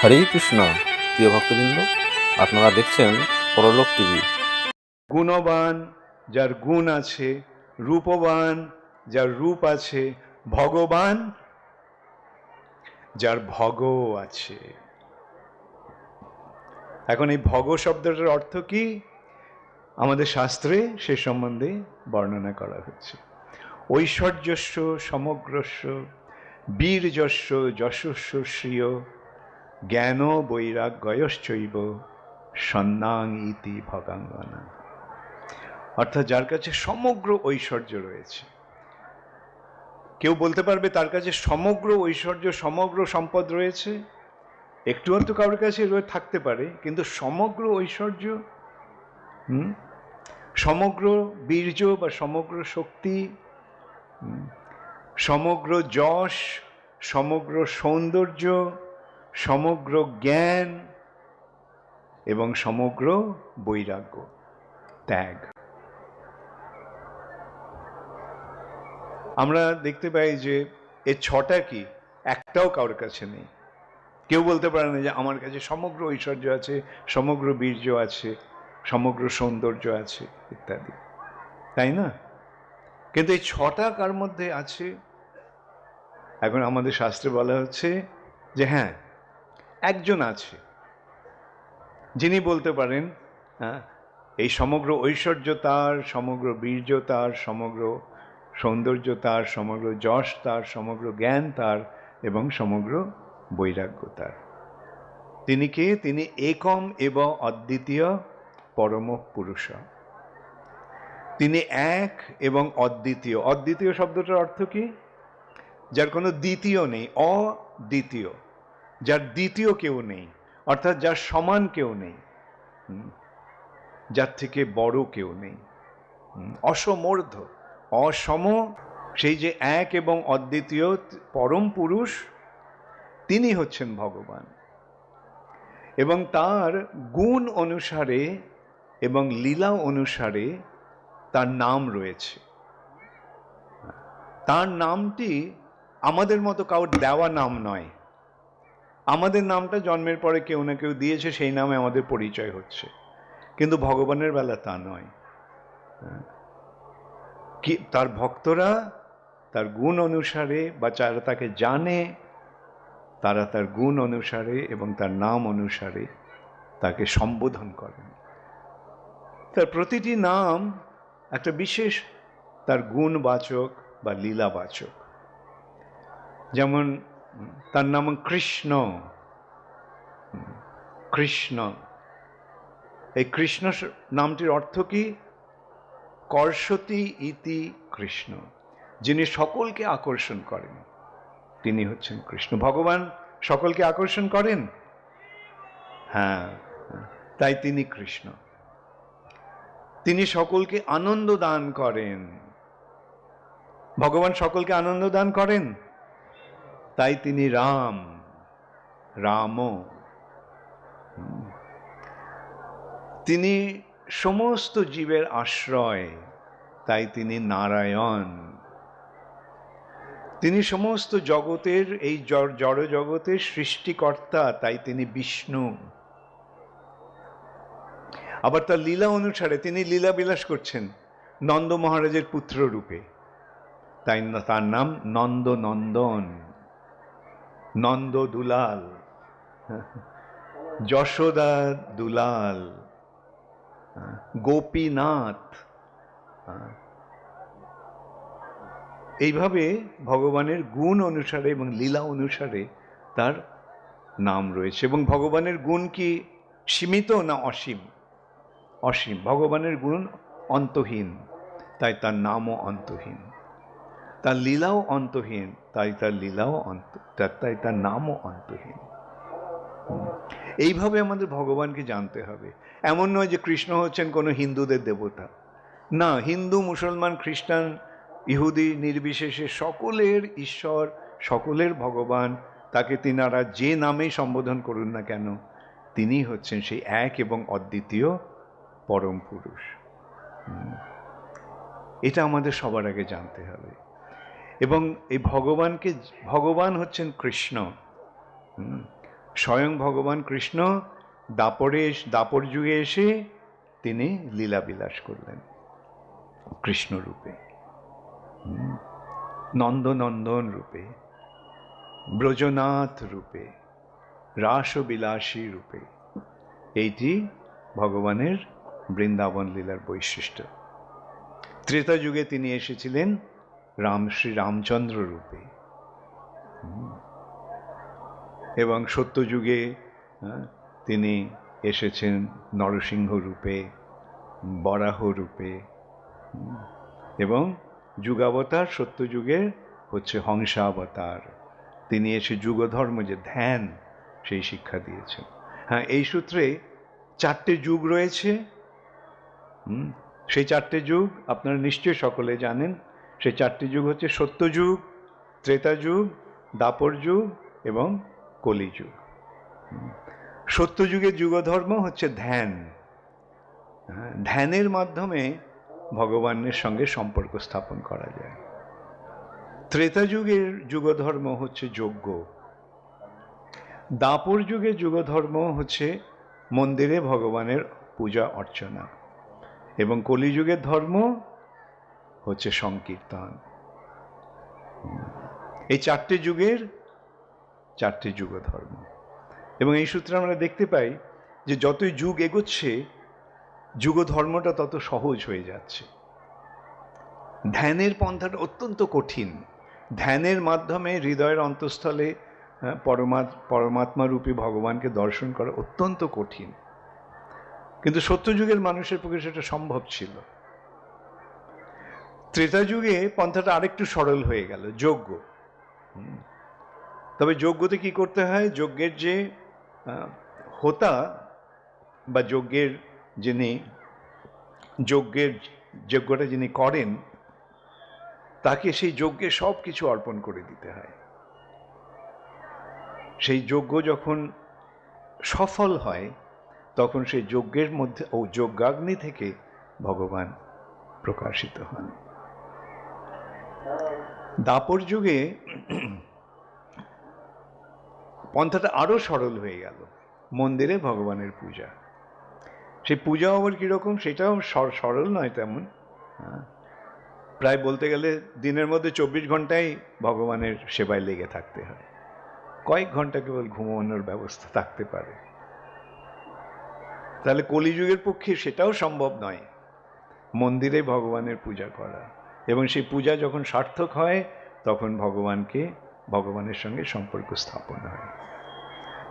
হরে কৃষ্ণ। প্রিয় ভক্তবৃন্দ, আপনারা দেখছেন পরলোক টিভি। গুণবান যার গুণ আছে, রূপবান যার রূপ আছে, ভগবান যার ভগ আছে। এখন এই ভগ শব্দটার অর্থ কি আমাদের শাস্ত্রে সে সম্বন্ধে বর্ণনা করা হচ্ছে। ঐশ্বর্যস্য সমগ্রস্য বীর্যস্য যশস্য শ্রিয় জ্ঞান বৈরাগ্যয়শ্চৈব সন্ন্যাং ইতি ভগাঙ্গনা। অর্থাৎ যার কাছে সমগ্র ঐশ্বর্য রয়েছে। কেউ বলতে পারবে তার কাছে সমগ্র ঐশ্বর্য সমগ্র সম্পদ রয়েছে? একটু আধটু কারোর কাছে থাকতে পারে, কিন্তু সমগ্র ঐশ্বর্য, সমগ্র বীর্য বা সমগ্র শক্তি, সমগ্র যশ, সমগ্র সৌন্দর্য, সমগ্র জ্ঞান এবং সমগ্র বৈরাগ্য, ত্যাগ। আমরা দেখতে পাই যে এর ছটা কি একটাও কারোর কাছে নেই। কেউ বলতে পারে না যে আমার কাছে সমগ্র ঐশ্বর্য আছে, সমগ্র বীর্য আছে, সমগ্র সৌন্দর্য আছে ইত্যাদি, তাই না? কিন্তু এই ছটা কার মধ্যে আছে? এখন আমাদের শাস্ত্রে বলা হচ্ছে যে হ্যাঁ, একজন আছে যিনি বলতে পারেন হ্যাঁ, এই সমগ্র ঐশ্বর্য তার, সমগ্র বীর্য তার, সমগ্র সৌন্দর্য তার, সমগ্র যশ তার, সমগ্র জ্ঞান তার এবং সমগ্র বৈরাগ্য তার। তিনি কে? তিনি একম এবং অদ্বিতীয় পরম পুরুষ। তিনি এক এবং অদ্বিতীয়। অদ্বিতীয় শব্দটার অর্থ কি? যার কোনো দ্বিতীয় নেই, অদ্বিতীয়, যার দ্বিতীয় কেউ নেই, অর্থাৎ যার সমান কেউ নেই, যার থেকে বড় কেউ নেই, অসমর্ধ, অসম। সেই যে এক এবং অদ্বিতীয় পরম পুরুষ, তিনি হচ্ছেন ভগবান। এবং তার গুণ অনুসারে এবং লীলা অনুসারে তার নাম রয়েছে। তার নামটি আমাদের মতো কাউর দেওয়া নাম নয়। আমাদের নামটা জন্মের পরে কেউ না কেউ দিয়েছে, সেই নামে আমাদের পরিচয় হচ্ছে, কিন্তু ভগবানের বেলা তা নয়। কি তার ভক্তরা তার গুণ অনুসারে বা যারা তাকে জানে, তারা তার গুণ অনুসারে এবং তার নাম অনুসারে তাকে সম্বোধন করেন। তার প্রতিটি নাম একটা বিশেষ তার গুণবাচক বা লীলাবাচক। যেমন তার নাম কৃষ্ণ। কৃষ্ণ, এই কৃষ্ণ নামটির অর্থ কি? কর্ষতি ইতি কৃষ্ণ, যিনি সকলকে আকর্ষণ করেন, তিনি হচ্ছেন কৃষ্ণ। ভগবান সকলকে আকর্ষণ করেন, হ্যাঁ, তাই তিনি কৃষ্ণ। তিনি সকলকে আনন্দ দান করেন। ভগবান সকলকে আনন্দ দান করেন, তাই তিনি রাম, রাম। তিনি সমস্ত জীবের আশ্রয়, তাই তিনি নারায়ণ। তিনি সমস্ত জগতের, এই জড় জগতের সৃষ্টিকর্তা, তাই তিনি বিষ্ণু। আবার তার লীলা অনুসারে তিনি লীলা বিলাস করছেন নন্দ মহারাজের পুত্র রূপে, তাই তার নাম নন্দ নন্দন, নন্দ দুলাল, যশোদা দুলাল, গোপীনাথ। এইভাবে ভগবানের গুণ অনুসারে এবং লীলা অনুসারে তার নাম রয়েছে। এবং ভগবানের গুণ কি সীমিত না অসীম? অসীম। ভগবানের গুণ অন্তহীন, তাই তার নামও অন্তহীন। তার লীলাও অন্তহীন, তাই তার লীলাও তাই তার নামও অন্তহীন। এইভাবে আমাদের ভগবানকে জানতে হবে। এমন নয় যে কৃষ্ণ হচ্ছেন কোনো হিন্দুদের দেবতা, না। হিন্দু, মুসলমান, খ্রিস্টান, ইহুদি নির্বিশেষে সকলের ঈশ্বর, সকলের ভগবান। তাকে তিনারা যে নামেই সম্বোধন করুন না কেন, তিনি হচ্ছেন সেই এক এবং অদ্বিতীয় পরম পুরুষ। এটা আমাদের সবার আগে জানতে হবে। এবং এই ভগবানকে, ভগবান হচ্ছেন কৃষ্ণ, স্বয়ং ভগবান কৃষ্ণ দাপর যুগে এসে তিনি লীলাবিলাস করলেন কৃষ্ণ রূপে, নন্দনন্দন রূপে, ব্রজনাথ রূপে, রাসবিলাসী রূপে। এইটি ভগবানের বৃন্দাবন লীলার বৈশিষ্ট্য। ত্রেতা যুগে তিনি এসেছিলেন শ্রী রামচন্দ্র রূপে, এবং সত্যযুগে তিনি এসেছেন নরসিংহ রূপে, বরাহ রূপে, এবং যুগাবতার সত্যযুগে হচ্ছে হংসাবতার। তিনি এসে যুগধর্ম যে ধ্যান সেই শিক্ষা দিয়েছেন। হ্যাঁ, এই সূত্রে 4টে যুগ রয়েছে। সেই 4টে যুগ আপনারা নিশ্চয়ই সকলে জানেন। সেই 4টে যুগ হচ্ছে সত্যযুগ, ত্রেতা যুগ, দাপর যুগ এবং কলিযুগ। সত্যযুগের যুগধর্ম হচ্ছে ধ্যান। ধ্যানের মাধ্যমে ভগবানের সঙ্গে সম্পর্ক স্থাপন করা যায়। ত্রেতা যুগের যুগধর্ম হচ্ছে যজ্ঞ। দাপর যুগের যুগধর্ম হচ্ছে মন্দিরে ভগবানের পূজা অর্চনা, এবং কলিযুগের ধর্ম হচ্ছে সংকীর্তন। এই 4টে যুগের 4টে যুগধর্ম। এবং এই সূত্রে আমরা দেখতে পাই যে যতই যুগ এগোচ্ছে যুগধর্মটা তত সহজ হয়ে যাচ্ছে। ধ্যানের পন্থাটা অত্যন্ত কঠিন। ধ্যানের মাধ্যমে হৃদয়ের অন্তঃস্থলে পরমাত্মা রূপী ভগবানকে দর্শন করা অত্যন্ত কঠিন, কিন্তু সত্যযুগের মানুষের পক্ষে সেটা সম্ভব ছিল। ত্রেতা যুগে পন্থাটা আরেকটু সরল হয়ে গেল, যজ্ঞ। তবে যজ্ঞতে কি করতে হয়? যজ্ঞের যে হোতা বা যজ্ঞটা যিনি করেন তাকে সেই যজ্ঞে সব কিছু অর্পণ করে দিতে হয়। সেই যজ্ঞ যখন সফল হয় তখন সেই যজ্ঞের মধ্যে যজ্ঞাগ্নি থেকে ভগবান প্রকাশিত হন। দাপর যুগে পন্থাটা আরো সরল হয়ে গেল, মন্দিরে ভগবানের পূজা। সেই পূজা আবার কিরকম, সেটাও সরল নয় তেমন। প্রায় বলতে গেলে দিনের মধ্যে 24 ঘন্টাই ভগবানের সেবায় লেগে থাকতে হয়, কয়েক ঘন্টা কেবল ঘুমানোর ব্যবস্থা থাকতে পারে। তাহলে কলিযুগের পক্ষে সেটাও সম্ভব নয়, মন্দিরে ভগবানের পূজা করা, এবং সেই পূজা যখন সার্থক হয় তখন ভগবানের সঙ্গে সম্পর্ক স্থাপন হয়।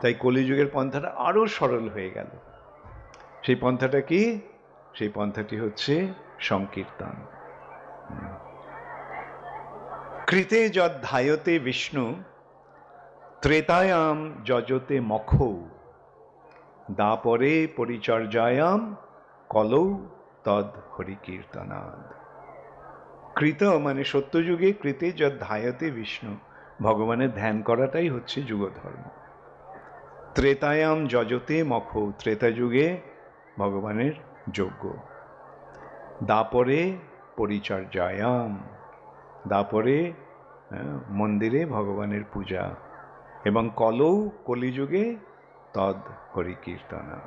তাই কলিযুগের পন্থাটা আরো সরল হয়ে গেল। সেই পন্থাটা কি? সেই পন্থাটি হচ্ছে সংকীর্তন। কৃতে যদ্ধায়তে বিষ্ণু ত্রেতায়াম যজতে মখৌ দাপরে পরিচর্যায়াম কলৌ তদ হরিকীর্তনাদ। কৃত মানে সত্যযুগে, কৃতে যদ্ধায়তে বিষ্ণু, ভগবানের ধ্যান করাটাই হচ্ছে যুগধর্ম। ত্রেতায়াম যজতে মখৌ, ত্রেতা যুগে ভগবানের যজ্ঞ। দাপরে পরিচর্যায়াম, দাপরে মন্দিরে ভগবানের পূজা, এবং কলৌ কলিযুগে তদ হরিকীর্তনাদ।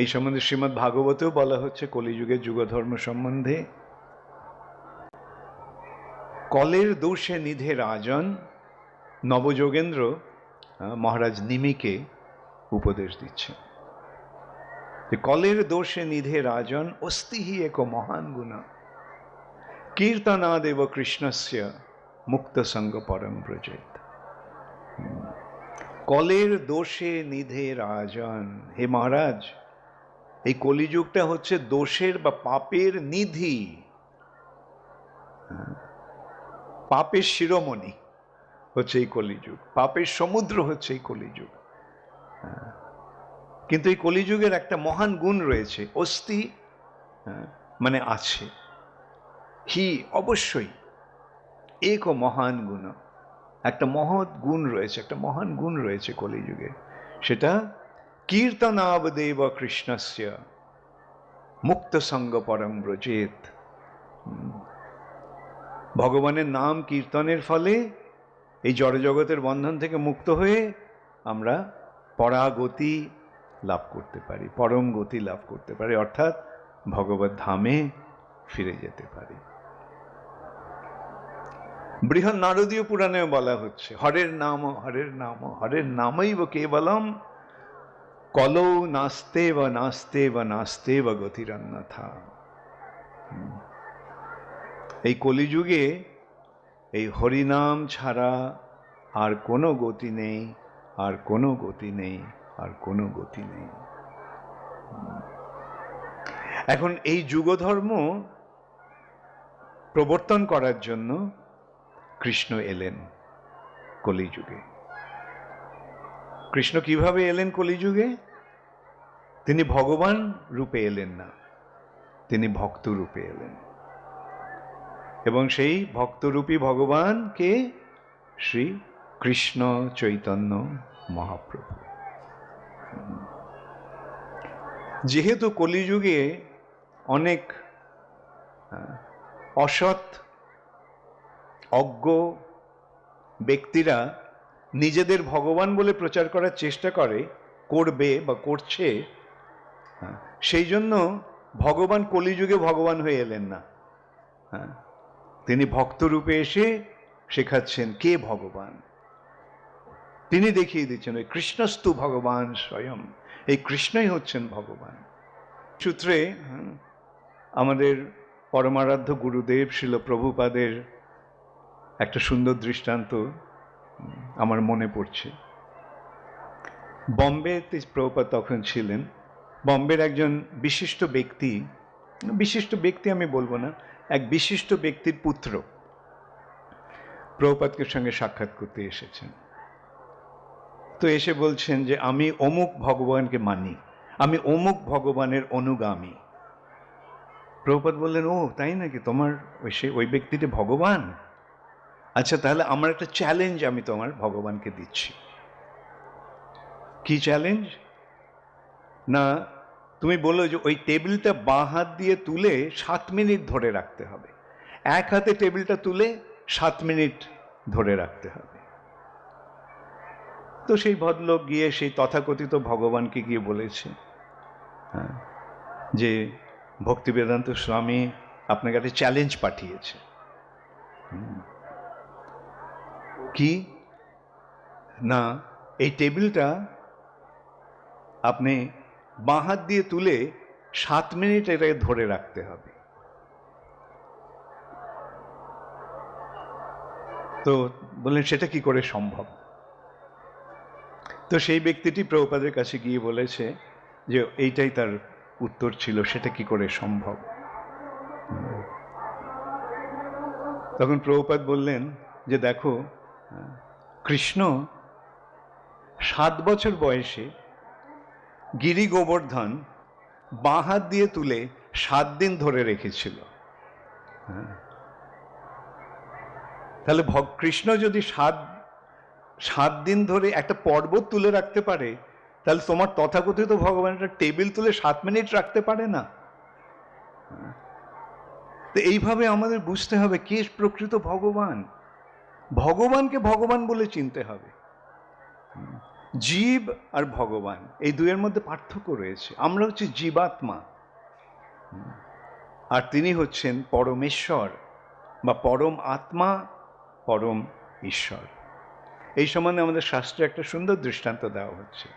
এই সম্বন্ধে শ্রীমদ্ ভাগবতেও বলা হচ্ছে কলিযুগের যুগধর্ম সম্বন্ধে। কলের দোষে নিধে রাজন, নবযোগেন্দ্র মহারাজ নিমিকে উপদেশ দিচ্ছেন যে কলের দোষে নিধে রাজন অস্তিহি এক মহান গুণ কীর্তনাদেব কৃষ্ণস্য মুক্ত সঙ্গ পরম ব্রজেত। কলের দোষে নিধে রাজন, হে মহারাজ, এই কলিযুগটা হচ্ছে দোষের বা পাপের নিধি, পাপের শিরোমণি হচ্ছে এই কলিযুগ, পাপের সমুদ্র হচ্ছে এই কলিযুগ। কিন্তু এই কলিযুগের একটা মহান গুণ রয়েছে, অস্তি মানে আছে, হি অবশ্যই, এক মহান গুণ, একটা মহৎ গুণ রয়েছে, একটা মহান গুণ রয়েছে কলিযুগে। সেটা কীর্তনাবদেব কৃষ্ণস্য মুক্ত সঙ্গ পরম ব্রজেত। ভগবানের নাম কীর্তনের ফলে এই জড়জগতের বন্ধন থেকে মুক্ত হয়ে আমরা পরাগতি লাভ করতে পারি, পরম গতি লাভ করতে পারি, অর্থাৎ ভগবত ধামে ফিরে যেতে পারি। বৃহৎ নারদীয় পুরাণে বলা হচ্ছে হরের নাম হরের নাম হরের নামৈব কেবলম কলৌ নাস্তে বা নাস্তে বা নাস্তে বা গতিরন্যথা। এই কলিযুগে এই হরিনাম ছাড়া আর কোনো গতি নেই, আর কোনো গতি নেই, আর কোনো গতি নেই। এখন এই যুগধর্ম প্রবর্তন করার জন্য কৃষ্ণ এলেন কলিযুগে। কৃষ্ণ কিভাবে এলেন কলিযুগে? তিনি ভগবান রূপে এলেন না, তিনি ভক্ত রূপে এলেন। এবং সেই ভক্তরূপী ভগবান কে? শ্রী কৃষ্ণ চৈতন্য মহাপ্রভু। যেহেতু কলিযুগে অনেক অসৎ অজ্ঞ ব্যক্তিরা নিজেদের ভগবান বলে প্রচার করার চেষ্টা করবে বা করছে, সেই জন্য ভগবান কলিযুগে ভগবান হয়ে এলেন না। তিনি ভক্তরূপে এসে শেখাচ্ছেন কে ভগবান। তিনি দেখিয়ে দিচ্ছেন ওই কৃষ্ণস্তু ভগবান স্বয়ং, এই কৃষ্ণই হচ্ছেন ভগবান। সূত্রে আমাদের পরমারাধ্য গুরুদেব শ্রীল প্রভুপাদের একটা সুন্দর দৃষ্টান্ত আমার মনে পড়ছে। বম্বেতে প্রভুপাদ তখন ছিলেন। বম্বের একজন বিশিষ্ট ব্যক্তি আমি বলবো না, এক বিশিষ্ট ব্যক্তির পুত্র প্রভুপাদকে সঙ্গে সাক্ষাৎ করতে এসেছেন। তো এসে বলছেন যে আমি অমুক ভগবানকে মানি, আমি অমুক ভগবানের অনুগামী। প্রভুপাদ বললেন, ও তাই নাকি, তোমার ওই ব্যক্তিটি ভগবান? আচ্ছা, তাহলে আমার একটা চ্যালেঞ্জ আমি তোমার ভগবানকে দিচ্ছি। কি চ্যালেঞ্জ? না, তুমি বলো যে ওই টেবিলটা বাঁ হাত দিয়ে তুলে 7 মিনিট ধরে রাখতে হবে। এক হাতে টেবিলটা তুলে 7 মিনিট ধরে রাখতে হবে। তো সেই ভদ্রলোক গিয়ে সেই তথাকথিত ভগবানকে গিয়ে বলেছে যে ভক্তিবেদান্ত স্বামী আপনার কাছে চ্যালেঞ্জ পাঠিয়েছে। কি না, এই টেবিলটা আপনি বাঁ হাত দিয়ে তুলে 7 মিনিট এটাকে ধরে রাখতে হবে। তো বললেন সেটা কি করে সম্ভব? তো সেই ব্যক্তিটি প্রভুপাদের কাছে গিয়ে বলেছে যে এইটাই তার উত্তর ছিল, সেটা কি করে সম্ভব। তখন প্রভুপাদ বললেন যে দেখো, কৃষ্ণ 7 বছর বয়সে গিরি গোবর্ধন বাঁ হাত দিয়ে তুলে 7 দিন ধরে রেখেছিল। তাহলে কৃষ্ণ যদি 7 দিন ধরে একটা পর্বত তুলে রাখতে পারে, তাহলে তোমার তথাকথিত ভগবান একটা টেবিল তুলে 7 মিনিট রাখতে পারে না? তো এইভাবে আমাদের বুঝতে হবে কে প্রকৃত ভগবান। ভগবানকে ভগবান বলে চিনতে হবে। জীব আর ভগবান এই দুয়ের মধ্যে পার্থক্য রয়েছে। আমরা হচ্ছে জীবাত্মা, আর তিনি হচ্ছেন পরমেশ্বর বা পরম আত্মা, পরম ঈশ্বর। এই সম্বন্ধে আমাদের শাস্ত্রে একটা সুন্দর দৃষ্টান্ত দেওয়া হচ্ছে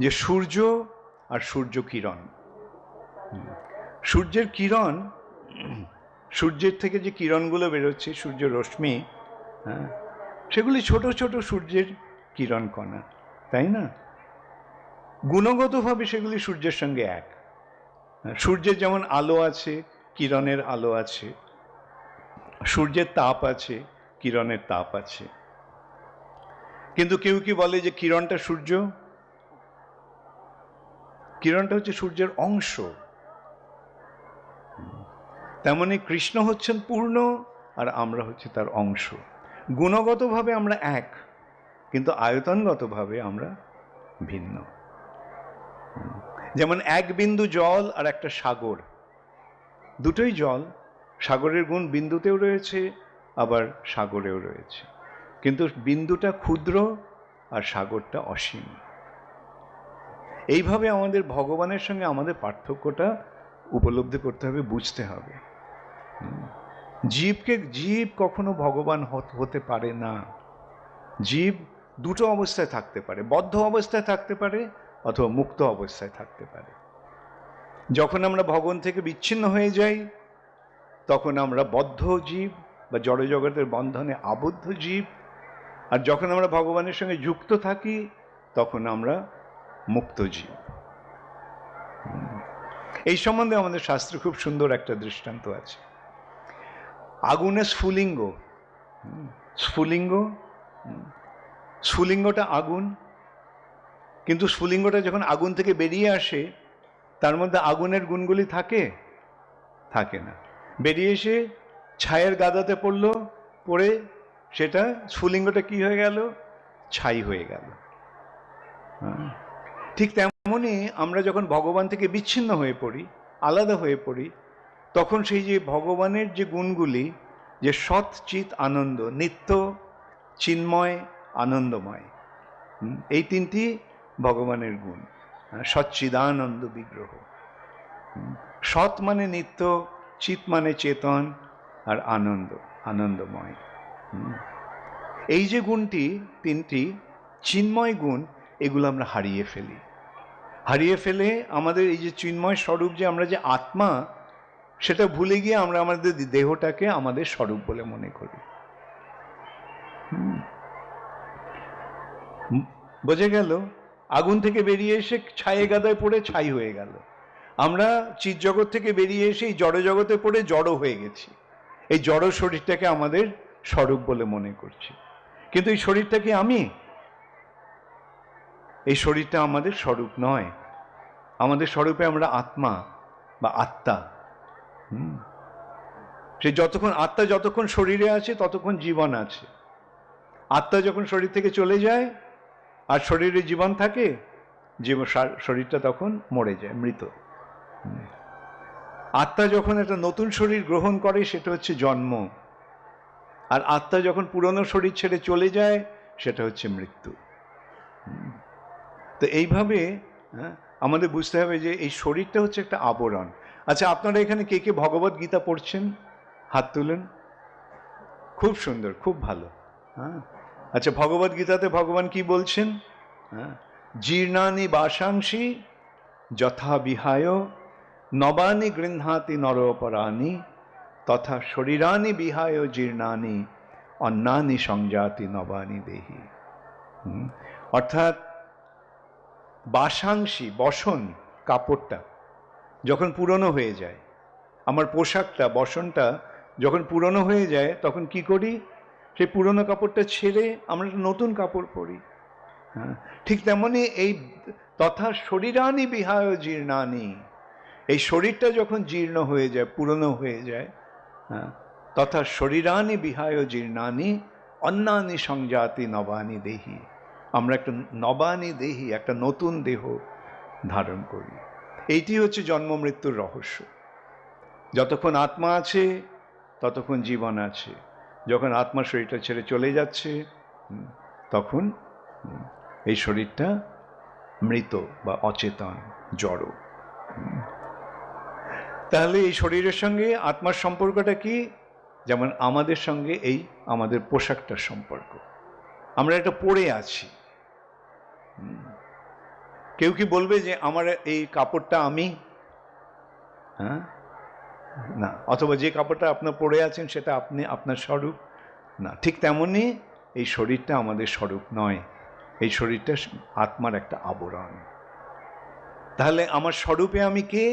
যে সূর্য আর সূর্য কিরণ। সূর্যের কিরণ, সূর্যের থেকে যে কিরণগুলো বেরোচ্ছে, সূর্য রশ্মি, সেগুলি ছোট ছোট সূর্যের কিরণ কণা, তাই না? গুণগতভাবে সেগুলি সূর্যের সঙ্গে এক। সূর্যের যেমন আলো আছে, কিরণের আলো আছে, সূর্যের তাপ আছে, কিরণের তাপ আছে। কিন্তু কেউ কি বলে যে কিরণটা সূর্য? কিরণটা হচ্ছে সূর্যের অংশ। তেমনি কৃষ্ণ হচ্ছেন পূর্ণ, আর আমরা হচ্ছে তার অংশ। গুণগতভাবে আমরা এক, কিন্তু আয়তনগতভাবে আমরা ভিন্ন। যেমন এক বিন্দু জল আর একটা সাগর, দুটোই জল। সাগরের গুণ বিন্দুতেও রয়েছে, আবার সাগরেও রয়েছে। কিন্তু বিন্দুটা ক্ষুদ্র আর সাগরটা অসীম। এইভাবে আমাদের ভগবানের সঙ্গে আমাদের পার্থক্যটা উপলব্ধি করতে হবে, বুঝতে হবে। জীব কখনো ভগবান হতে পারে না। জীব দুটো অবস্থায় থাকতে পারে, বদ্ধ অবস্থায় থাকতে পারে অথবা মুক্ত অবস্থায় থাকতে পারে। যখন আমরা ভগবান থেকে বিচ্ছিন্ন হয়ে যাই তখন আমরা বদ্ধ জীব বা জড়জগতের বন্ধনে আবদ্ধ জীব, আর যখন আমরা ভগবানের সঙ্গে যুক্ত থাকি তখন আমরা মুক্ত জীব। এই সম্বন্ধে আমাদের শাস্ত্রে খুব সুন্দর একটা দৃষ্টান্ত আছে। আগুনের স্ফুলিঙ্গ, স্ফুলিঙ্গটা আগুন, কিন্তু স্ফুলিঙ্গটা যখন আগুন থেকে বেরিয়ে আসে তার মধ্যে আগুনের গুণগুলি থাকে না। বেরিয়ে এসে ছায়ের গাদাতে পড়ে সেটা স্ফুলিঙ্গটা কি হয়ে গেল? ছাই হয়ে গেল। ঠিক তেমনই আমরা যখন ভগবান থেকে বিচ্ছিন্ন হয়ে পড়ি, আলাদা হয়ে পড়ি, তখন সেই যে ভগবানের যে গুণগুলি, যে সৎ চিৎ আনন্দ, নিত্য, চিন্ময়, আনন্দময়, এই তিনটি ভগবানের গুণ। সচ্চিদানন্দ বিগ্রহ। সৎ মানে নিত্য, চিৎ মানে চেতন, আর আনন্দময়। এই যে গুণটি, তিনটি চিন্ময় গুণ, এগুলো আমরা হারিয়ে ফেলে আমাদের এই যে চিন্ময় স্বরূপ, যে আমরা যে আত্মা, সেটা ভুলে গিয়ে আমরা আমাদের দেহটাকে আমাদের স্বরূপ বলে মনে করি। বোঝা গেল? আগুন থেকে বেরিয়ে এসে ছায়ে গাদায় পড়ে ছাই হয়ে গেল। আমরা চিৎ জগৎ থেকে বেরিয়ে এসে এই জড় জগতে পড়ে জড় হয়ে গেছি। এই জড় শরীরটাকে আমাদের স্বরূপ বলে মনে করছি, কিন্তু এই শরীরটা কি আমি? এই শরীরটা আমাদের স্বরূপ নয়। আমাদের স্বরূপে আমরা আত্মা বা আত্মা। সে আত্মা যতক্ষণ শরীরে আছে ততক্ষণ জীবন আছে। আত্মা যখন শরীর থেকে চলে যায় আর শরীরে জীবন থাকে, শরীরটা তখন মরে যায়, মৃত। আত্মা যখন একটা নতুন শরীর গ্রহণ করে সেটা হচ্ছে জন্ম, আর আত্মা যখন পুরনো শরীর ছেড়ে চলে যায় সেটা হচ্ছে মৃত্যু। তো এইভাবে আমাদের বুঝতে হবে যে এই শরীরটা হচ্ছে একটা আবরণ। আচ্ছা, আপনারা এখানে কে কে ভগবদ গীতা পড়ছেন? হাত তুলেন। খুব সুন্দর, খুব ভালো। আচ্ছা, ভগবদ গীতাতে ভগবান কি বলছেন? জীর্ণানি বাসাংসি যথা বিহায় নবানি গৃহাতি নরপরাণি তথা শরীরানি বিহায় জীর্ণানি অন্যানি সংজাতি নবানি দেহি। অর্থাৎ বাসাংসি, বসন, কাপড়টা যখন পুরনো হয়ে যায়, আমার পোশাকটা, বসনটা যখন পুরনো হয়ে যায় তখন কি করি? সেই পুরনো কাপড়টা ছেড়ে আমরা নতুন কাপড় পরি। ঠিক তেমনি এই তথা শরীরানি বিহায় জীর্ণানি, এই শরীরটা যখন জীর্ণ হয়ে যায়, পুরনো হয়ে যায়, তথা শরীরানি বিহায় জীর্ণানি অন্যানি সংজাতি নবানি দেহি। আমরা একটা নবানি দেহি, একটা নতুন দেহ ধারণ করি। এইটি হচ্ছে জন্ম মৃত্যুর রহস্য। যতক্ষণ আত্মা আছে ততক্ষণ জীবন আছে। যখন আত্মা শরীরটা ছেড়ে চলে যাচ্ছে তখন এই শরীরটা মৃত বা অচেতন, জড়। তাহলে এই শরীরের সঙ্গে আত্মার সম্পর্কটা কি? যেমন আমাদের সঙ্গে এই আমাদের পোশাকটার সম্পর্ক। আমরা এটা পরে আছি। কেউ কি বলবে যে আমার এই কাপড়টা আমি? না। অথবা যে কাপড়টা আপনার পরে আছেন সেটা আপনি, আপনার স্বরূপ না। ঠিক তেমনি এই শরীরটা আমাদের স্বরূপ নয়। এই শরীরটা আত্মার একটা আবরণ। তাহলে আমার স্বরূপে আমি কে?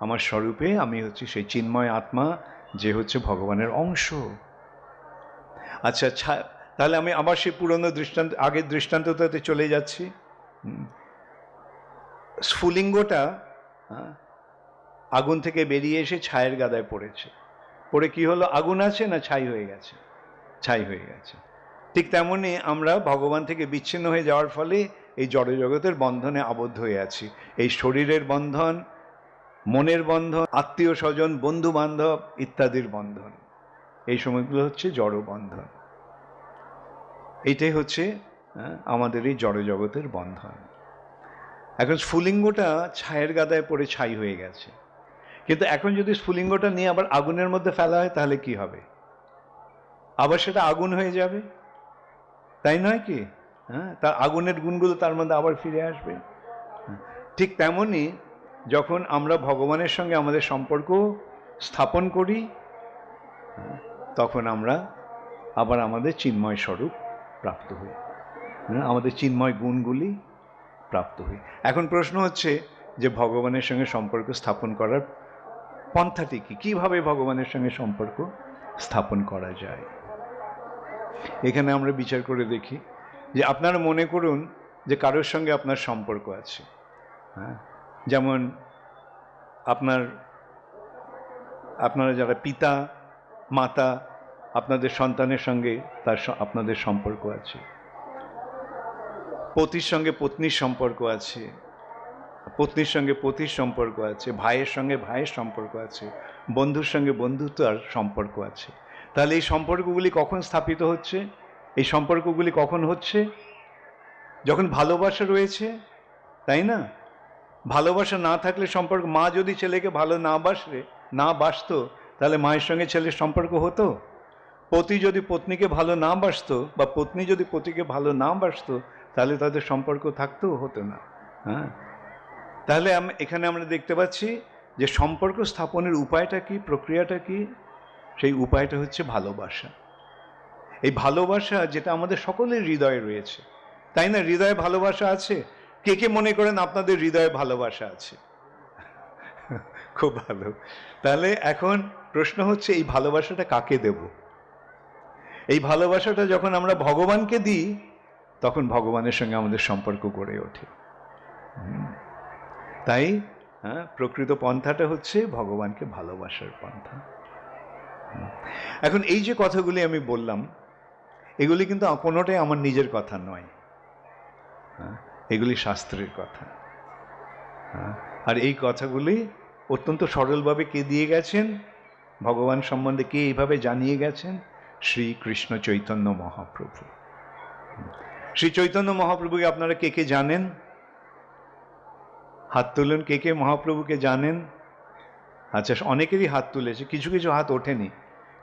আমার স্বরূপে আমি হচ্ছে সেই চিন্ময় আত্মা, যে হচ্ছে ভগবানের অংশ। আচ্ছা, তাহলে আমি আবার সেই পুরনো দৃষ্টান্ত, আগের দৃষ্টান্তটাতে চলে যাচ্ছি। স্ফুলিঙ্গটা আগুন থেকে বেরিয়ে এসে ছায়ের গাদায় পড়েছে। পড়ে কি হলো? আগুন আছে না ছাই হয়ে গেছে? ছাই হয়ে গেছে। ঠিক তেমনি আমরা ভগবান থেকে বিচ্ছিন্ন হয়ে যাওয়ার ফলে এই জড়জগতের বন্ধনে আবদ্ধ হয়ে আছি। এই শরীরের বন্ধন, মনের বন্ধন, আত্মীয় স্বজন, বন্ধু বান্ধব ইত্যাদির বন্ধন, এই সময়গুলো হচ্ছে জড় বন্ধন। এইটাই হচ্ছে আমাদের এই জড়জগতের বন্ধন। এখন স্ফুলিঙ্গটা ছায়ের গাদায় পড়ে ছাই হয়ে গেছে, কিন্তু এখন যদি স্ফুলিঙ্গটা নিয়ে আবার আগুনের মধ্যে ফেলা হয় তাহলে কি হবে? আবার সেটা আগুন হয়ে যাবে, তাই নয় কি? তার আগুনের গুণগুলো তার মধ্যে আবার ফিরে আসবে। ঠিক তেমনি যখন আমরা ভগবানের সঙ্গে আমাদের সম্পর্ক স্থাপন করি, তখন আমরা আবার আমাদের চিন্ময় স্বরূপ প্রাপ্ত হই, আমাদের চিন্ময় গুণগুলি প্রাপ্ত হই। এখন প্রশ্ন হচ্ছে যে ভগবানের সঙ্গে সম্পর্ক স্থাপন করার পন্থাটি কি? কিভাবে ভগবানের সঙ্গে সম্পর্ক স্থাপন করা যায়? এখানে আমরা বিচার করে দেখি যে আপনারা মনে করুন যে কারোর সঙ্গে আপনার সম্পর্ক আছে, যেমন আপনারা যারা পিতা মাতা, আপনাদের সন্তানের সঙ্গে আপনাদের সম্পর্ক আছে, পতির সঙ্গে পত্নীর সম্পর্ক আছে, পত্নীর সঙ্গে পতির সম্পর্ক আছে, ভাইয়ের সঙ্গে ভাইয়ের সম্পর্ক আছে, বন্ধুর সঙ্গে বন্ধুত্বের সম্পর্ক আছে। তাহলে এই সম্পর্কগুলি কখন স্থাপিত হচ্ছে? এই সম্পর্কগুলি কখন হচ্ছে? যখন ভালোবাসা রয়েছে, তাই না? ভালোবাসা না থাকলে সম্পর্ক, মা যদি ছেলেকে ভালো না বাসতো তাহলে মায়ের সঙ্গে ছেলের সম্পর্ক হতো? পতি যদি পত্নীকে ভালো না বাসতো বা পত্নী যদি পতিকে ভালো না বাসতো তাহলে তাদের সম্পর্ক থাকতো? হতো না। তাহলে এখানে আমরা দেখতে পাচ্ছি যে সম্পর্ক স্থাপনের উপায়টা কি, প্রক্রিয়াটা কি? সেই উপায়টা হচ্ছে ভালোবাসা। এই ভালোবাসা যেটা আমাদের সকলের হৃদয়ে রয়েছে, তাই না? হৃদয়ে ভালোবাসা আছে। কে কে মনে করেন আপনাদের হৃদয়ে ভালোবাসা আছে? খুব ভালো। তাহলে এখন প্রশ্ন হচ্ছে এই ভালোবাসাটা কাকে দেব? এই ভালোবাসাটা যখন আমরা ভগবানকে দিই তখন ভগবানের সঙ্গে আমাদের সম্পর্ক গড়ে ওঠে। তাই প্রকৃত পন্থাটা হচ্ছে ভগবানকে ভালোবাসার পন্থা। এখন এই যে কথাগুলি আমি বললাম, এগুলি কিন্তু কোনোটাই আমার নিজের কথা নয়, এগুলি শাস্ত্রের কথা। আর এই কথাগুলি অত্যন্ত সরলভাবে কে দিয়ে গেছেন? ভগবান সম্বন্ধে কে এইভাবে জানিয়ে গেছেন? শ্রী কৃষ্ণ চৈতন্য মহাপ্রভু। শ্রী চৈতন্য মহাপ্রভুকে আপনারা কে কে জানেন? হাত তুলুন, কে কে মহাপ্রভুকে জানেন? আচ্ছা, অনেকেরই হাত তুলেছে, কিছু কিছু হাত ওঠেনি।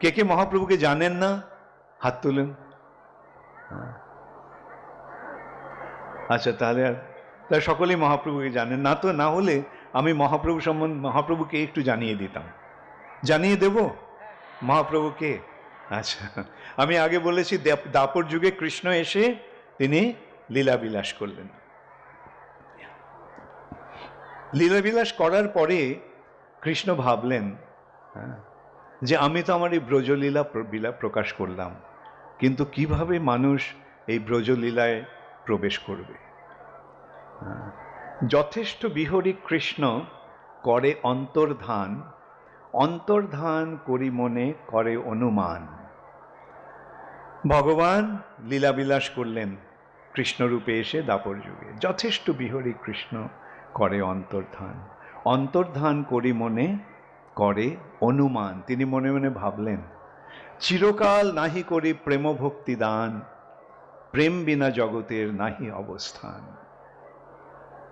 কে কে মহাপ্রভুকে জানেন না? হাত তুলুন। আচ্ছা, তাহলে সকলেই মহাপ্রভুকে জানেন না? তো না হলে আমি মহাপ্রভু সম্বন্ধে মহাপ্রভুকে একটু জানিয়ে দিতাম। জানিয়ে দেব মহাপ্রভুকে? আচ্ছা, আমি আগে বলেছি দাপর যুগে কৃষ্ণ এসে তিনি লীলাবিলাস করলেন। লীলাবিলাস করার পরে কৃষ্ণ ভাবলেন যে আমি তো আমার এই ব্রজলীলা প্রকাশ করলাম, কিন্তু কিভাবে মানুষ এই ব্রজলীলায় প্রবেশ করবে? যথেষ্ট বিহরি কৃষ্ণ করে অন্তর্ধান, অন্তর্ধান করি মনে করে অনুমান। ভগবান লীলাবিলাস করলেন কৃষ্ণরূপে এসে দাপর যুগে। যথেষ্ট বিহরি কৃষ্ণ করে অন্তর্ধান, অন্তর্ধান করি মনে করে অনুমান। তিনি মনে মনে ভাবলেন, চিরকাল নাহি করি প্রেম ভক্তি দান, প্রেম বিনা জগতের নাহি অবস্থান।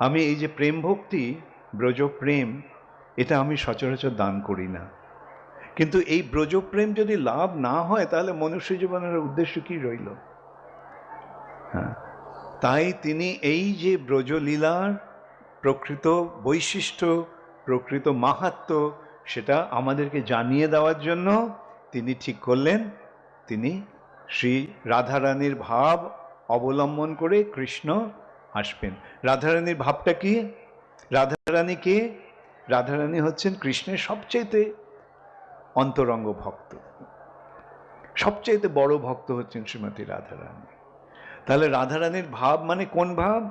আমি এই যে প্রেম ভক্তি, ব্রজ প্রেম, এটা আমি সচরাচর দান করি না। কিন্তু এই ব্রজপ্রেম যদি লাভ না হয় তাহলে মনুষ্য জীবনের উদ্দেশ্য কি রইল? তাই তিনি এই যে ব্রজলীলার প্রকৃত বৈশিষ্ট্য, প্রকৃত মাহাত্ম্য, সেটা আমাদেরকে জানিয়ে দেওয়ার জন্য তিনি ঠিক করলেন তিনি শ্রী রাধারানীর ভাব অবলম্বন করে কৃষ্ণ আসবেন। রাধারানীর ভাবটা কি? রাধারানী কে? রাধারানী হচ্ছেন কৃষ্ণের সবচেয়ে অন্তরঙ্গ ভক্ত, সবচেয়ে বড় ভক্ত হচ্ছেন শ্রীমতী রাধারানী। তাহলে রাধারানীর ভাব মানে কোন ভাব?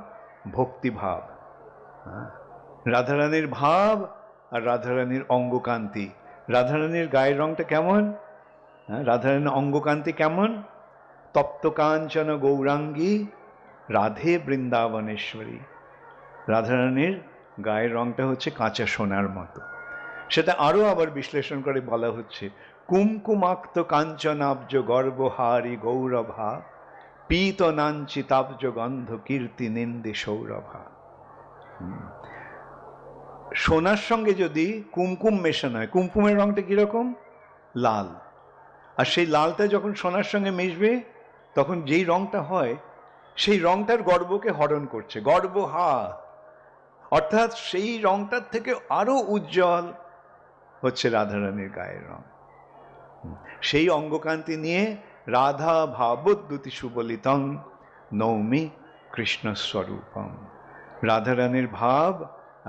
ভক্তি ভাব। রাধারানীর ভাব আর রাধারানীর অঙ্গকান্তি। রাধারানীর গায়ের রংটা কেমন? রাধারানীর অঙ্গকান্তি কেমন? তপ্ত কাঞ্চন গৌরাঙ্গী রাধে বৃন্দাবনেশ্বরী। রাধারানীর গায়ের রংটা হচ্ছে কাঁচা সোনার মতো। সেটা আরো আবার বিশ্লেষণ করে বলা হচ্ছে, কুমকুমাক্ত কাঞ্চনাব্জ গর্বহারী গৌরভা পীত নাঞ্চিতাব্জ গন্ধ কীর্তি নিন্দে সৌরভা। সোনার সঙ্গে যদি কুমকুম মেশানো হয়, কুমকুমের রংটা কিরকম? লাল। আর সেই লালটা যখন সোনার সঙ্গে মিশবে তখন যেই রংটা হয়, সেই রংটার গর্বকে হরণ করছে, গর্ব হা। অর্থাৎ সেই রংটার থেকে আরো উজ্জ্বল হচ্ছে রাধারানীর গায়ের রং। সেই অঙ্গকান্তি নিয়ে রাধা ভাবোদ্যুতি সুবলিতং নৌমি কৃষ্ণ স্বরূপম। রাধারানীর ভাব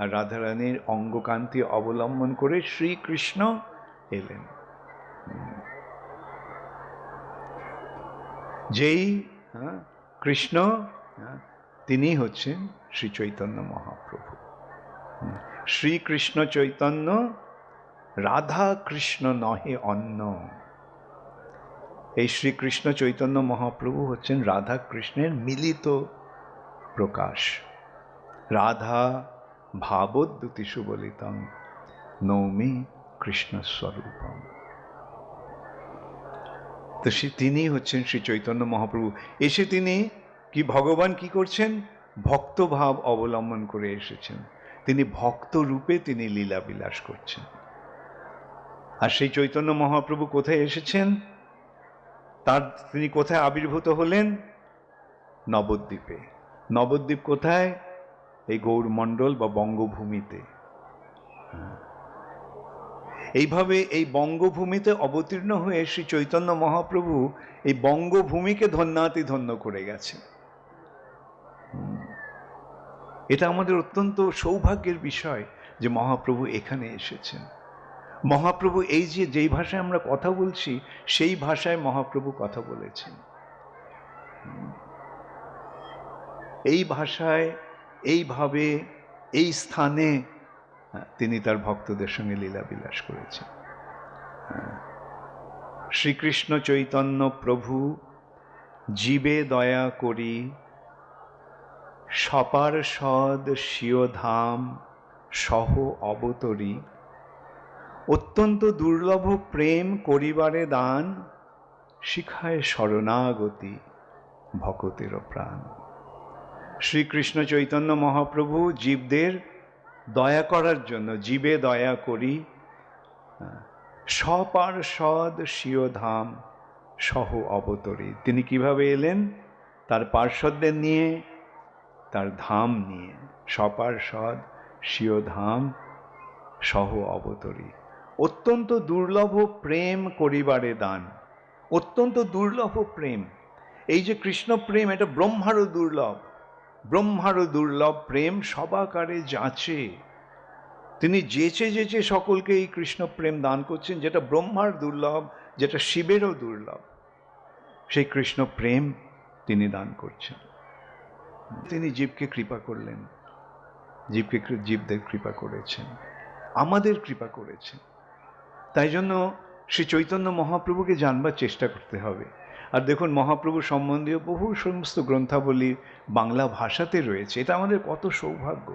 আর রাধারানীর অঙ্গকান্তি অবলম্বন করে শ্রীকৃষ্ণ এলেন। যেই কৃষ্ণ, তিনি হচ্ছেন শ্রী চৈতন্য মহাপ্রভু। শ্রীকৃষ্ণ চৈতন্য, রাধা কৃষ্ণ নহে অন্য। এই শ্রীকৃষ্ণ চৈতন্য মহাপ্রভু হচ্ছেন রাধা কৃষ্ণের মিলিত প্রকাশ। রাধা ভাবোদ্যুতি সুবলিতং নৌমি কৃষ্ণ স্বরূপম। তো তিনি হচ্ছেন শ্রী চৈতন্য মহাপ্রভু। এসে তিনি কি, ভগবান কি করছেন? ভক্ত ভাব অবলম্বন করে এসেছেন। তিনি ভক্ত রূপে তিনি লীলা বিলাস করছেন। আর সেই চৈতন্য মহাপ্রভু কোথায় এসেছেন? তিনি কোথায় আবির্ভূত হলেন? নবদ্বীপে। নবদ্বীপ কোথায়? এই গৌরমণ্ডল বা বঙ্গভূমিতে। এইভাবে এই বঙ্গভূমিতে অবতীর্ণ হয়ে শ্রী চৈতন্য মহাপ্রভু এই বঙ্গভূমিকে ধন্যাতি ধন্য করে গেছেন। এটা আমাদের অত্যন্ত সৌভাগ্যের বিষয় যে মহাপ্রভু এখানে এসেছেন। মহাপ্রভু এই যেই ভাষায় আমরা কথা বলছি, সেই ভাষায় মহাপ্রভু কথা বলেছেন। এই ভাষায়, এইভাবে, এই স্থানে তিনি তার ভক্তদের সঙ্গে লীলা বিলাস করেছেন। শ্রীকৃষ্ণ চৈতন্য প্রভু জীবে দয়া করি, সপার্ষদ স্বীয় ধাম সহ অবতরী, অত্যন্ত দুর্লভ প্রেম করিবারে দান, শিখায় শরণাগতি ভকতের প্রাণ। শ্রীকৃষ্ণ চৈতন্য মহাপ্রভু জীবদের দয়া করার জন্য, জীবে দয়া করি, সপার্ষদ স্বীয় ধাম সহ অবতরী। তিনি কিভাবে এলেন? তার পার্ষদদের নিয়ে, তার ধাম নিয়ে। সপার্ষদ স্বীয় ধাম সহ অবতরী, অত্যন্ত দুর্লভ প্রেম করিবারে দান। অত্যন্ত দুর্লভ প্রেম, এই যে কৃষ্ণ প্রেম, এটা ব্রহ্মারও দুর্লভ। ব্রহ্মারও দুর্লভ প্রেম সবাকারে যাচে। তিনি যেচে যেচে সকলকে এই কৃষ্ণ প্রেম দান করছেন, যেটা ব্রহ্মার দুর্লভ, যেটা শিবেরও দুর্লভ। সেই কৃষ্ণ প্রেম তিনি দান করছেন। তিনি জীবকে কৃপা করলেন, জীবদের কৃপা করেছেন, আমাদের কৃপা করেছেন। তাই জন্য শ্রী চৈতন্য মহাপ্রভুকে জানবার চেষ্টা করতে হবে। আর দেখুন, মহাপ্রভু সম্বন্ধীয় বহু সমস্ত গ্রন্থাবলী বাংলা ভাষাতে রয়েছে। এটা আমাদের কত সৌভাগ্য।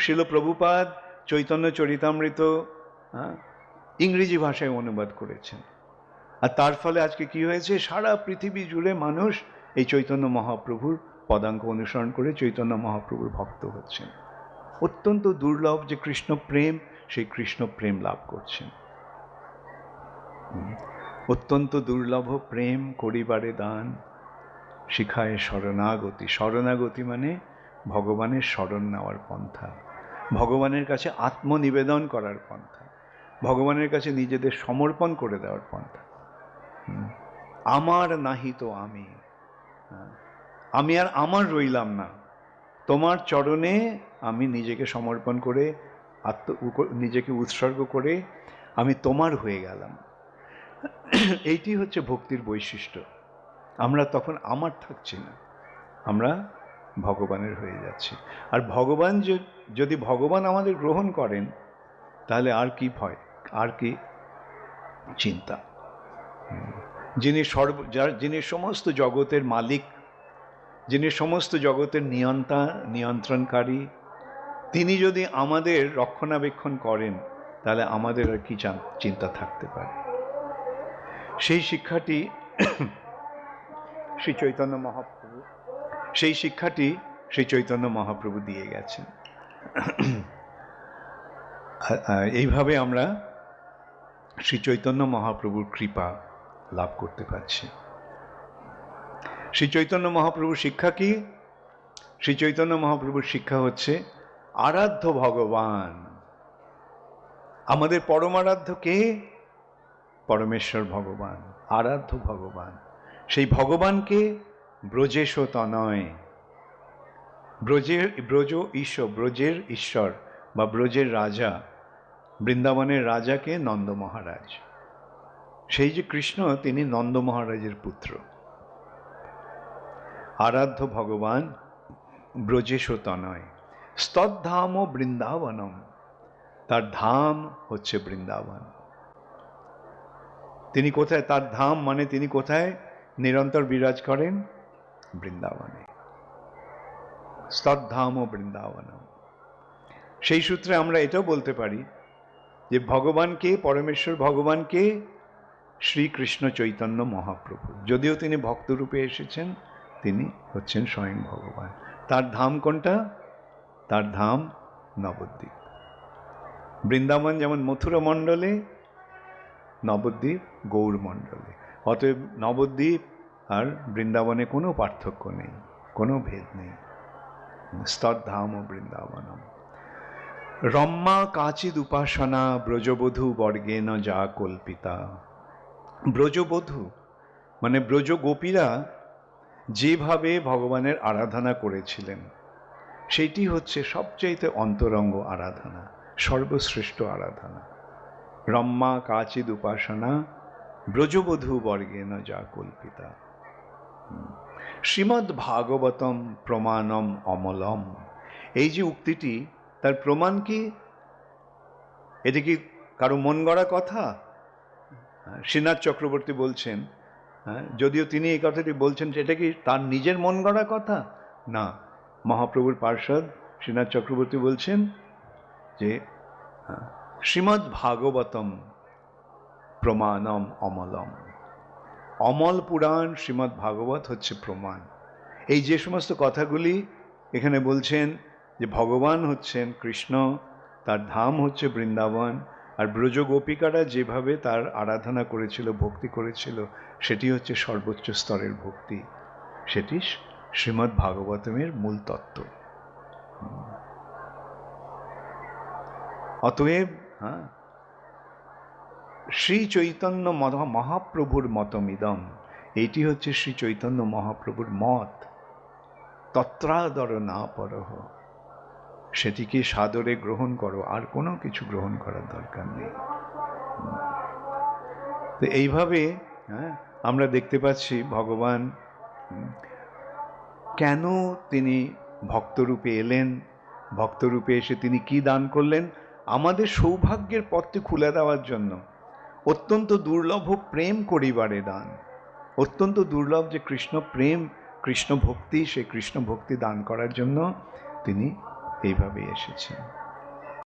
শিল প্রভুপাদ চৈতন্য চরিতামৃত ইংরেজি ভাষায় অনুবাদ করেছেন। আর তার ফলে আজকে কি হয়েছে? সারা পৃথিবী জুড়ে মানুষ এই চৈতন্য মহাপ্রভুর পদাঙ্ক অনুসরণ করে চৈতন্য মহাপ্রভুর ভক্ত হচ্ছেন। অত্যন্ত দুর্লভ যে কৃষ্ণ প্রেম, সেই কৃষ্ণ প্রেম লাভ করছেন। অত্যন্ত দুর্লভ প্রেম করিবারে দান, শিখায় শরণাগতি। শরণাগতি মানে ভগবানের শরণ নেওয়ার পন্থা, ভগবানের কাছে আত্মনিবেদন করার পন্থা, ভগবানের কাছে নিজেদের সমর্পণ করে দেওয়ার পন্থা। আমার নাহি তো আমি, আমি আর আমার রইলাম না, তোমার চরণে আমি নিজেকে সমর্পণ করে, নিজেকে উৎসর্গ করে আমি তোমার হয়ে গেলাম। এইটি হচ্ছে ভক্তির বৈশিষ্ট্য। আমরা তখন আমার থাকছি না, আমরা ভগবানের হয়ে যাচ্ছি। আর ভগবান যদি ভগবান আমাদের গ্রহণ করেন, তাহলে আর কি ভয়, আর কি চিন্তা? যিনি সমস্ত জগতের মালিক, যিনি সমস্ত জগতের নিয়ন্ত্রণকারী, তিনি যদি আমাদের রক্ষণাবেক্ষণ করেন, তাহলে আমাদের আর কি চিন্তা থাকতে পারে? সেই শিক্ষাটি শ্রী চৈতন্য মহাপ্রভু। সেই শিক্ষাটি শ্রী চৈতন্য মহাপ্রভু দিয়ে গেছেন। এইভাবে আমরা শ্রী চৈতন্য মহাপ্রভুর কৃপা লাভ করতে পারছি। শ্রী চৈতন্য মহাপ্রভুর শিক্ষা কি? শ্রী চৈতন্য মহাপ্রভুর শিক্ষা হচ্ছে আরাধ্য ভগবান। আমাদের পরমারাধ্য কে? পরমেশ্বর ভগবান, আরাধ্য ভগবান। সেই ভগবানকে ব্রজেশ তনয়, ব্রজের ঈশ্বর বা ব্রজের রাজা, বৃন্দাবনের রাজাকে নন্দ মহারাজ। সেই যে কৃষ্ণ, তিনি নন্দ মহারাজের পুত্র। আরাধ্য ভগবান ব্রজেশ তনয়, স্তদ্ধাম ও বৃন্দাবনম, তার ধাম হচ্ছে বৃন্দাবন। তিনি কোথায়? তার ধাম মানে তিনি কোথায় নিরন্তর বিরাজ করেন? বৃন্দাবনে। স্তদ্ধাম ও বৃন্দাবনম। সেই সূত্রে আমরা এটাও বলতে পারি যে ভগবানকে, পরমেশ্বর ভগবানকে শ্রীকৃষ্ণ চৈতন্য মহাপ্রভু। যদিও তিনি ভক্তরূপে এসেছেন, তিনি হচ্ছেন স্বয়ং ভগবান। তার ধাম কোনটা? তার ধাম নবদ্বীপ। বৃন্দাবন যেমন মথুরা মণ্ডলে, নবদ্বীপ গৌর মণ্ডলে। অতএব নবদ্বীপ আর বৃন্দাবনে কোনো পার্থক্য নেই, কোনো ভেদ নেই। স্তদ্ধাম ও বৃন্দাবনম। রম্মা কাচিদ উপাসনা ব্রজবধূ বর্গেন যা কল্পিতা। ব্রজবধূ মানে ব্রজ গোপীরা যেভাবে ভগবানের আরাধনা করেছিলেন, সেইটি হচ্ছে সবচেয়ে অন্তরঙ্গ আরাধনা, সর্বশ্রেষ্ঠ আরাধনা। রম্মা কাচিদ উপাসনা ব্রজবধূ বর্গেন যা কল্পিতা। শ্রীমদ্ ভাগবতম প্রমাণম অমলম, এই যে উক্তিটি, তার প্রমাণ কি? এটা কি কারো মন গড়া কথা? শ্রীনাথ চক্রবর্তী বলছেন, যদিও তিনি এই কথাটি বলছেন, এটা কি তার নিজের মন গড়া কথা? না, মহাপ্রভুর পার্ষদ শ্রীনাথ চক্রবর্তী বলছেন যে শ্রীমদ্ ভাগবতম প্রমাণম অমলম। অমল পুরাণ শ্রীমদ্ ভাগবত হচ্ছে প্রমাণ। এই যে সমস্ত কথাগুলি এখানে বলছেন যে ভগবান হচ্ছেন কৃষ্ণ, তার ধাম হচ্ছে বৃন্দাবন, আর ব্রজ গোপিকারা যেভাবে তার আরাধনা করেছিল, ভক্তি করেছিল, সেটি হচ্ছে সর্বোচ্চ স্তরের ভক্তি। সেটি শ্রীমদ্ ভাগবতমের মূল তত্ত্ব। অতএব শ্রী চৈতন্য মহাপ্রভুর মতমিদম, এইটি হচ্ছে শ্রী চৈতন্য মহাপ্রভুর মত। তত্রাদর না পরহ, সেটিকে সাদরে গ্রহণ করো, আর কোনো কিছু গ্রহণ করার দরকার নেই। তো এইভাবে আমরা দেখতে পাচ্ছি ভগবান কেন তিনি ভক্তরূপে এলেন, ভক্তরূপে এসে তিনি কি দান করলেন? আমাদের সৌভাগ্যের পথটি খুলে দেওয়ার জন্য। অত্যন্ত দুর্লভ প্রেম করিবারে দান, অত্যন্ত দুর্লভ যে কৃষ্ণ প্রেম, কৃষ্ণ ভক্তি, সেই কৃষ্ণ ভক্তি দান করার জন্য তিনি এইভাবে এসেছেন।